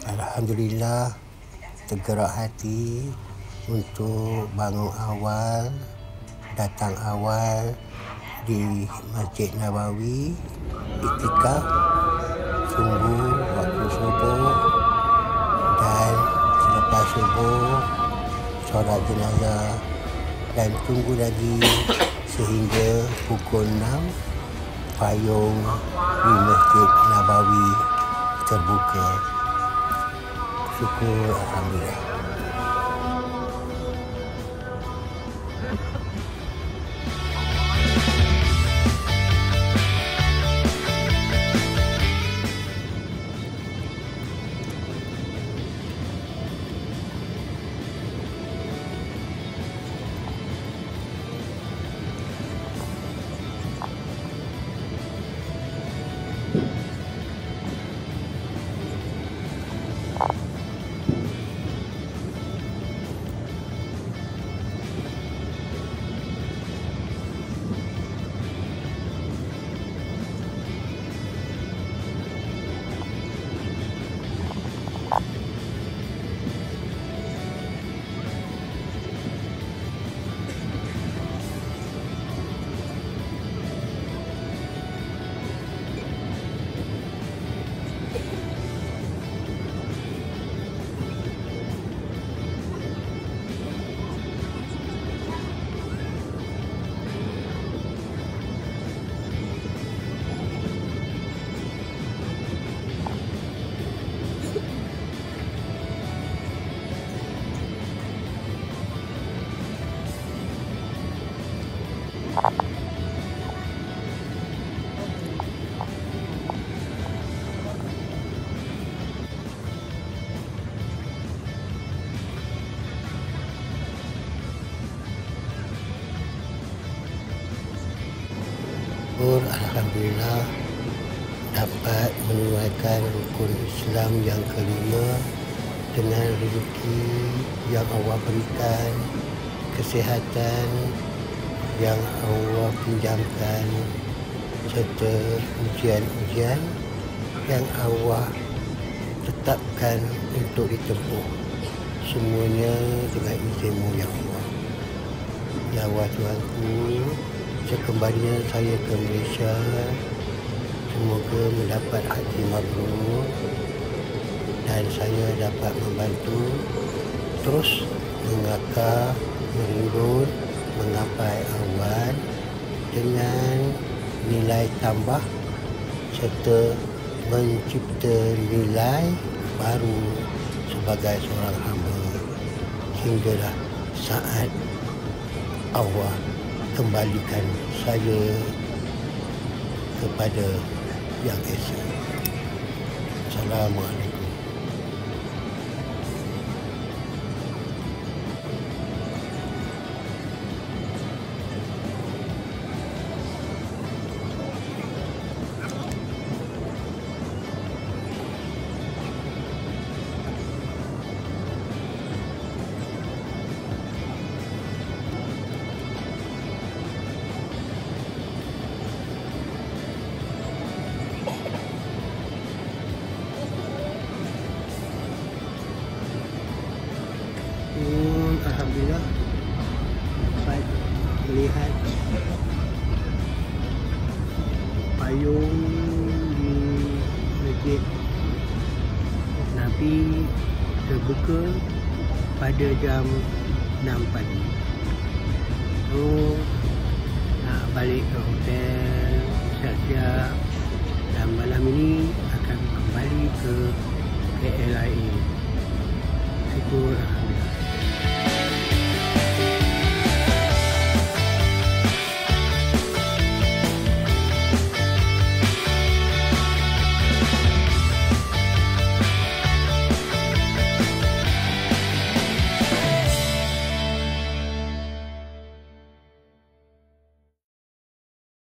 Alhamdulillah, tergerak hati untuk bangun awal, datang awal di Masjid Nabawi, iktikaf, tunggu waktu subuh, dan selepas subuh solat jenazah, dan tunggu lagi sehingga pukul 6 payung di Masjid Nabawi terbuka. Syukur Alhamdulillah. Alhamdulillah dapat menunaikan rukun Islam yang kelima dengan rezeki yang Allah berikan, kesihatan yang Allah pinjamkan, serta ujian-ujian yang Allah tetapkan untuk ditempuh. Semuanya dengan izin-Mu ya Allah. Ya Allah Tuhanku, sekembalinya saya ke Malaysia, semoga mendapat haji mabrur dan saya dapat membantu terus mengakar, merungut, menggapai awan dengan nilai tambah serta mencipta nilai baru sebagai seorang hamba hinggalah saat Allah kembalikan saya kepada Yang Esa. Assalamualaikum. Alhamdulillah dapat melihat payung di Masjid Nabi terbuka pada jam 6 pagi. So nak balik ke hotel siap-siap, dan malam ini akan kembali ke KLIA. Syukur Alhamdulillah.